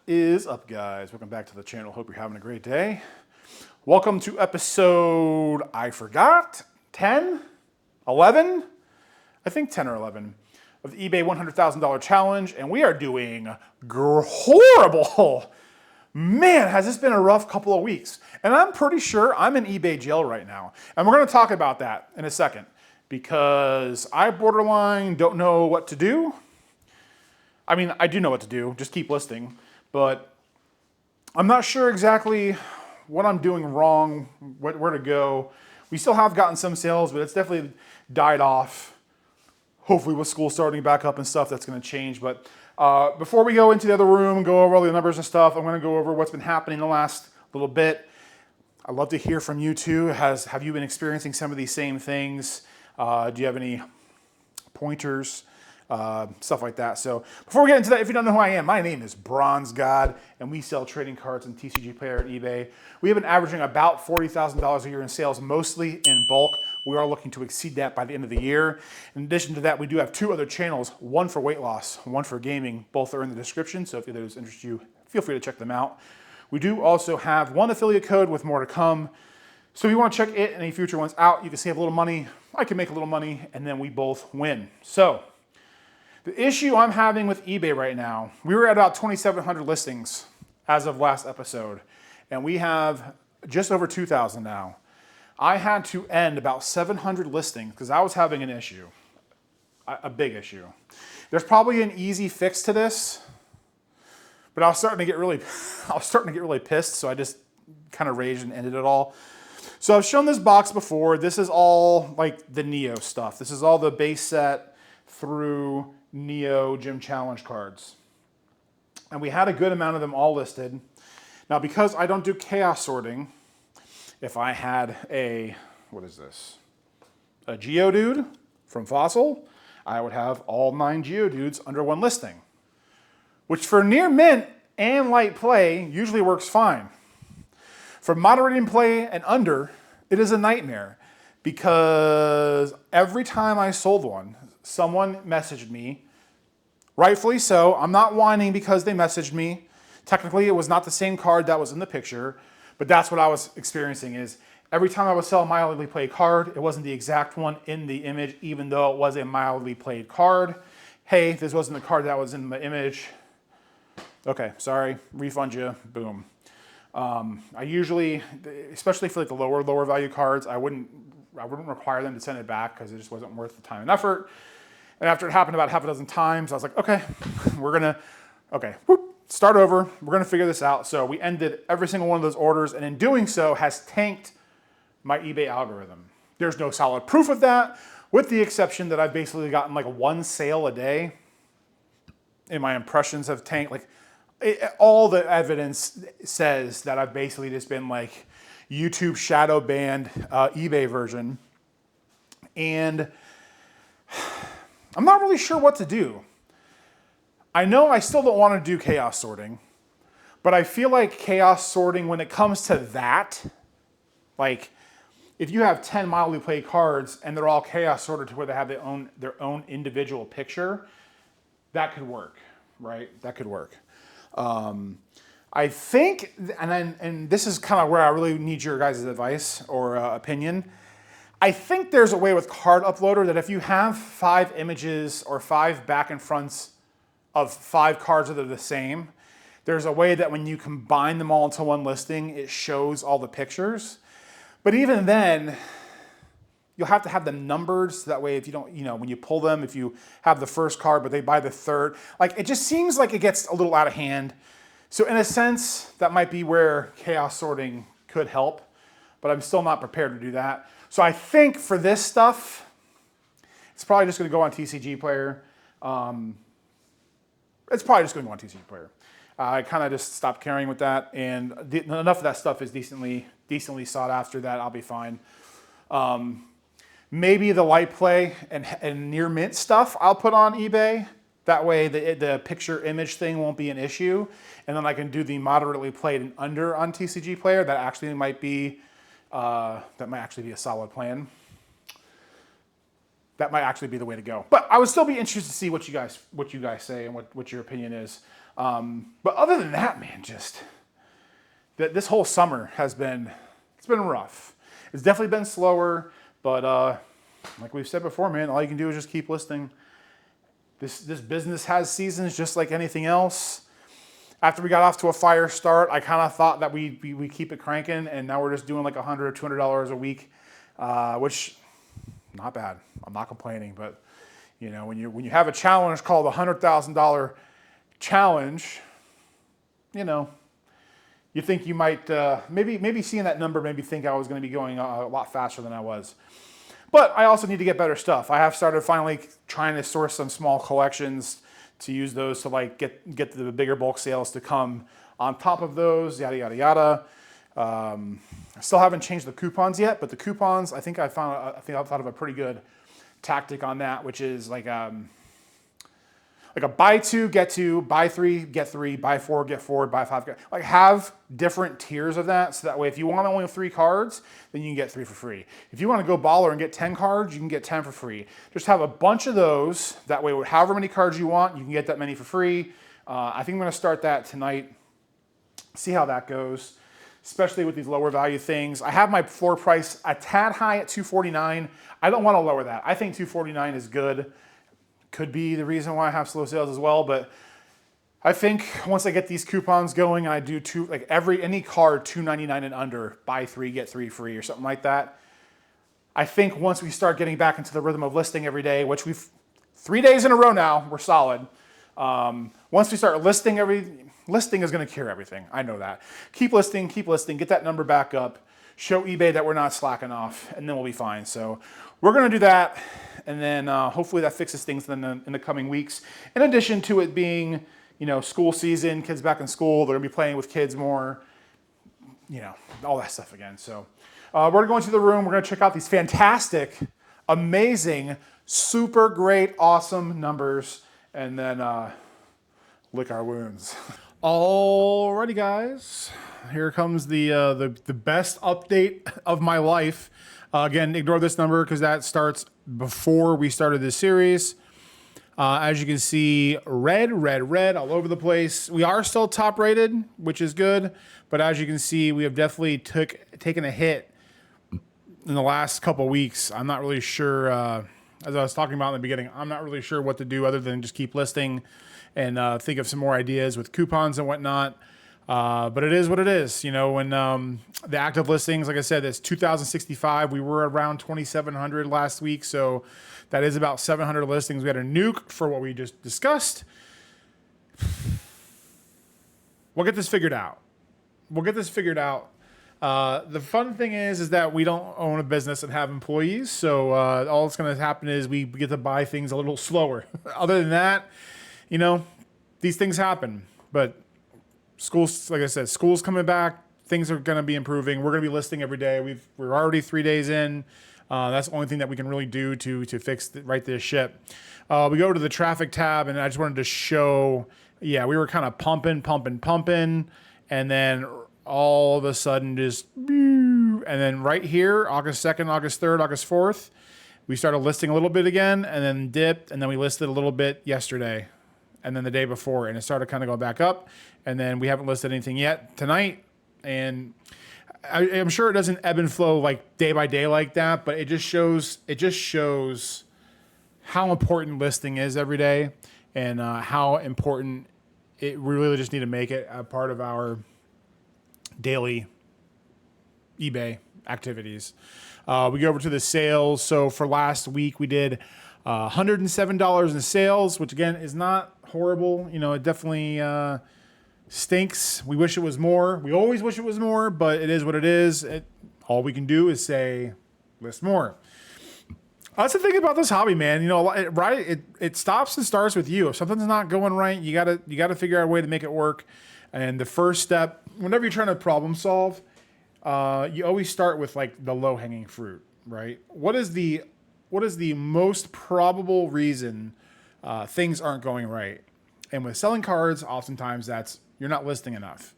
is up, guys? Welcome back to the channel. Hope you're having a great day. Welcome to episode, I forgot, 10, 11? I think 10 or 11 of the eBay $100,000 challenge, and we are doing horrible. Man, has this been a rough couple of weeks. And I'm pretty sure I'm in eBay jail right now. And we're gonna talk about that in a second because I borderline don't know what to do. I mean, I do know what to do, just keep listing, but I'm not sure exactly what I'm doing wrong, where to go. We still have gotten some sales, but it's definitely died off. Hopefully with school starting back up and stuff, that's gonna change. But before we go into the other room and go over all the numbers and stuff, I'm gonna go over what's been happening the last little bit. I'd love to hear from you too. Have you been experiencing some of these same things? Do you have any pointers? Stuff like that. So before we get into that, if you don't know who I am, my name is Bronzgod, and we sell trading cards and Tcgplayer at eBay. We have been averaging about $40,000 a year in sales, mostly in bulk. We are looking to exceed that by the end of the year. In addition to that, we do have two other channels, one for weight loss, one for gaming. Both are in the description, so if either of those interest you, feel free to check them out. We do also have one affiliate code with more to come. So if you want to check it and any future ones out, you can save a little money, I can make a little money, and then we both win. So the issue I'm having with eBay right now, we were at about 2,700 listings as of last episode, and we have just over 2,000 now. I had to end about 700 listings because I was having an issue, a big issue. There's probably an easy fix to this, but I was starting to get really pissed, so I just kind of raged and ended it all. So I've shown this box before. This is all like the Neo stuff. This is all the base set through Neo Gym Challenge cards. And we had a good amount of them all listed. Now, because I don't do chaos sorting, if I had a, what is this? A Geodude from Fossil, I would have all 9 Geodudes under one listing, which for near mint and light play usually works fine. For moderating play and under, it is a nightmare because every time I sold one, someone messaged me, rightfully so. I'm not whining because they messaged me. Technically, it was not the same card that was in the picture, but that's what I was experiencing is every time I would sell a mildly played card, it wasn't the exact one in the image, even though it was a mildly played card. Hey, this wasn't the card that was in the image. Okay, sorry, refund you, boom. I usually, especially for like the lower value cards, I wouldn't require them to send it back because it just wasn't worth the time and effort. And after it happened about half a dozen times, I was like, okay, start over. We're gonna figure this out. So we ended every single one of those orders, and in doing so has tanked my eBay algorithm. There's no solid proof of that, with the exception that I've basically gotten like one sale a day, and my impressions have tanked. Like all the evidence says that I've basically just been like YouTube shadow banned eBay version, and I'm not really sure what to do. I know I still don't want to do chaos sorting, but I feel like chaos sorting when it comes to that, like if you have 10 mildly played cards and they're all chaos sorted to where they have their own individual picture, that could work, right? That could work. I think, and this is kind of where I really need your guys' advice or opinion. I think there's a way with Card Uploader that if you have 5 images or 5 back and fronts of 5 cards that are the same, there's a way that when you combine them all into one listing, it shows all the pictures. But even then, you'll have to have them numbered so that way if you don't, when you pull them, if you have the first card but they buy the third, like it just seems like it gets a little out of hand. So in a sense, that might be where chaos sorting could help, but I'm still not prepared to do that. So I think for this stuff, it's probably just going to go on Tcgplayer. It's probably just going to go on Tcgplayer. I kind of just stopped caring with that, and enough of that stuff is decently sought after that I'll be fine. Maybe the light play and near mint stuff I'll put on eBay. That way the picture image thing won't be an issue, and then I can do the moderately played and under on Tcgplayer. That actually might be a solid plan. That might actually be the way to go. But I would still be interested to see what you guys say and what your opinion is. But other than that, man, just this whole summer it's been rough. It's definitely been slower, but like we've said before, man, all you can do is just keep listing. This business has seasons just like anything else. After we got off to a fire start, I kind of thought that we keep it cranking, and now we're just doing like $100 or $200 a week, which not bad. I'm not complaining, but you know, when you have a challenge called the $100,000 challenge, you know, you think you might maybe seeing that number made me think I was going to be going a lot faster than I was. But I also need to get better stuff. I have started finally trying to source some small collections to use those to like get the bigger bulk sales to come on top of those, yada, yada, yada. I still haven't changed the coupons yet, but the coupons, I think I've thought of a pretty good tactic on that, which is like a buy two, get two, buy three, get three, buy four, get four, buy five, get, like have different tiers of that. So that way, if you want only 3 cards, then you can get 3 for free. If you want to go baller and get 10 cards, you can get 10 for free. Just have a bunch of those. That way, however many cards you want, you can get that many for free. I think I'm going to start that tonight. See how that goes, especially with these lower value things. I have my floor price a tad high at $249. I don't want to lower that. I think $249 is good. Could be the reason why I have slow sales as well, but I think once I get these coupons going and I do any card $2.99 and under, buy 3, get 3 free or something like that. I think once we start getting back into the rhythm of listing every day, which we've 3 days in a row now, we're solid. Once we start listing listing is going to cure everything. I know that. Keep listing, get that number back up, show eBay that we're not slacking off, and then we'll be fine. So we're going to do that, and then hopefully that fixes things in the coming weeks. In addition to it being, you know, school season, kids back in school, they're going to be playing with kids more, you know, all that stuff again. So we're going to go into the room. We're going to check out these fantastic, amazing, super great, awesome numbers, and then lick our wounds. Alrighty, guys. Here comes the best update of my life. Again, ignore this number because that starts before we started this series. As you can see, red all over the place. We are still top rated, which is good. But as you can see, we have definitely taken a hit in the last couple weeks. I'm not really sure, as I was talking about in the beginning, I'm not really sure what to do other than just keep listing and think of some more ideas with coupons and whatnot. But it is what it is. You know, when the active listings, like I said, it's 2,065. We were around 2,700 last week. So that is about 700 listings. We had a nuke for what we just discussed. We'll get this figured out. The fun thing is that we don't own a business and have employees. So all that's going to happen is we get to buy things a little slower. Other than that, you know, these things happen. But schools, like I said, school's coming back. Things are going to be improving. We're going to be listing every day. We're already 3 days in. That's the only thing that we can really do to fix right this ship. We go to the traffic tab, and I just wanted to show, yeah, we were kind of pumping, and then all of a sudden just, and then right here, August 2nd, August 3rd, August 4th, we started listing a little bit again, and then dipped, and then we listed a little bit yesterday, and then the day before, and it started kind of going back up, and then we haven't listed anything yet tonight, and I'm sure it doesn't ebb and flow like day by day like that, but it just shows how important listing is every day, and how important we really just need to make it a part of our daily eBay activities. We go over to the sales. So for last week, we did $107 in sales, which again is not horrible. You know, it definitely stinks. We wish it was more. We always wish it was more, but it is what it is. All we can do is say, list more. That's the thing about this hobby, man. You know, it stops and starts with you. If something's not going right, you gotta figure out a way to make it work. And the first step, whenever you're trying to problem solve, you always start with like the low hanging fruit, right? What is the most probable reason things aren't going right? And with selling cards, oftentimes that's you're not listing enough.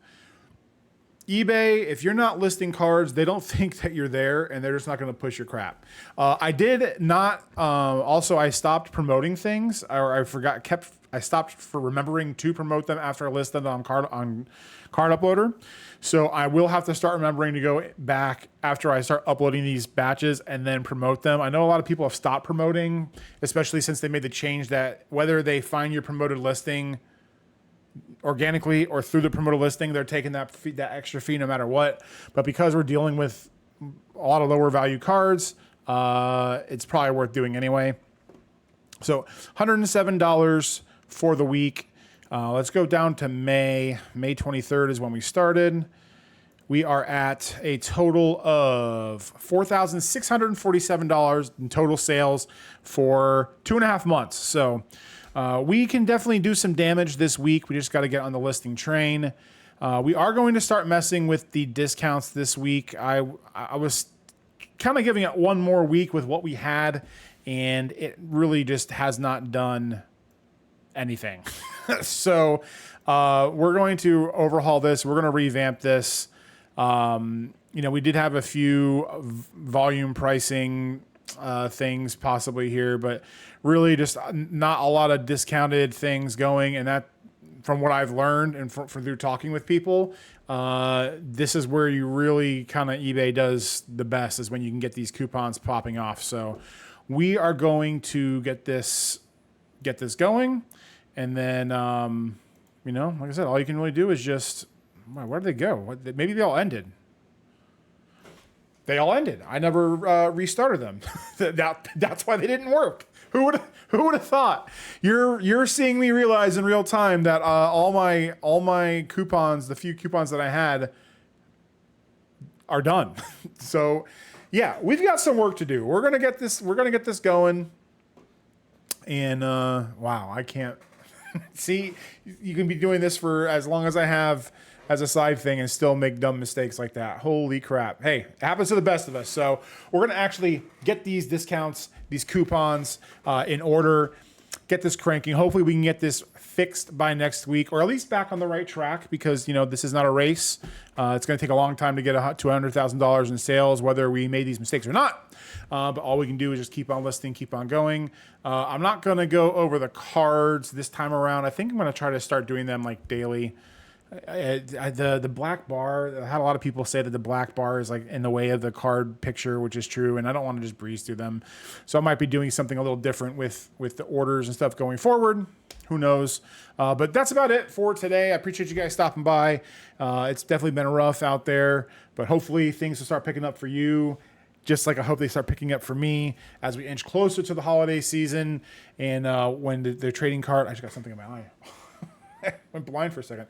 eBay, if you're not listing cards, they don't think that you're there, and they're just not going to push your crap. I did not. Also, I stopped promoting things, or I I stopped for remembering to promote them after I listed them on Card Uploader. So I will have to start remembering to go back after I start uploading these batches and then promote them. I know a lot of people have stopped promoting, especially since they made the change that whether they find your promoted listing organically or through the promoted listing, they're taking that extra fee no matter what. But because we're dealing with a lot of lower value cards, it's probably worth doing anyway. So $107 for the week. Let's go down to May. May 23rd is when we started. We are at a total of $4,647 in total sales for 2.5 months. So we can definitely do some damage this week. We just got to get on the listing train. We are going to start messing with the discounts this week. I was kind of giving it one more week with what we had, and it really just has not done anything. So we're going to overhaul this. We're going to revamp this. We did have a few volume pricing things possibly here, but really just not a lot of discounted things going. And that, from what I've learned and from through talking with people, this is where you really kind of eBay does the best, is when you can get these coupons popping off. So we are going to get this going. And then, like I said, all you can really do is just, where did they go? Maybe they all ended. They all ended. I never restarted them. That's why they didn't work. Who would have thought? You're seeing me realize in real time that all my coupons, the few coupons that I had, are done. So yeah, we've got some work to do. We're gonna get this going. And wow, I can't see. You can be doing this for as long as I have as a side thing and still make dumb mistakes like that. Holy crap. Hey, it happens to the best of us. So we're going to actually get these discounts, these coupons in order, get this cranking. Hopefully we can get this fixed by next week, or at least back on the right track, because, this is not a race. It's going to take a long time to get to $100,000 in sales, whether we made these mistakes or not. But all we can do is just keep on listing, keep on going. I'm not going to go over the cards this time around. I think I'm going to try to start doing them like daily. The black bar, I had a lot of people say that the black bar is like in the way of the card picture, which is true, and I don't want to just breeze through them. So I might be doing something a little different with the orders and stuff going forward. Who knows? But that's about it for today. I appreciate you guys stopping by. It's definitely been rough out there, but hopefully things will start picking up for you, just like I hope they start picking up for me as we inch closer to the holiday season. And when the trading card, I just got something in my eye. Went blind for a second.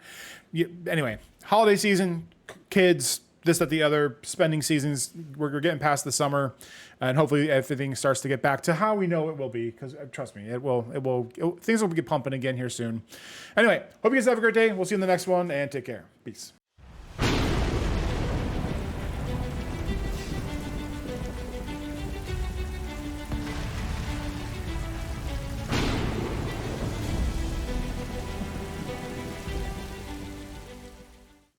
Anyway, holiday season, kids, this, that, the other, spending seasons. We're getting past the summer, and hopefully everything starts to get back to how we know it will be. Because trust me, things will get pumping again here soon. Anyway, hope you guys have a great day. We'll see you in the next one, and take care. Peace.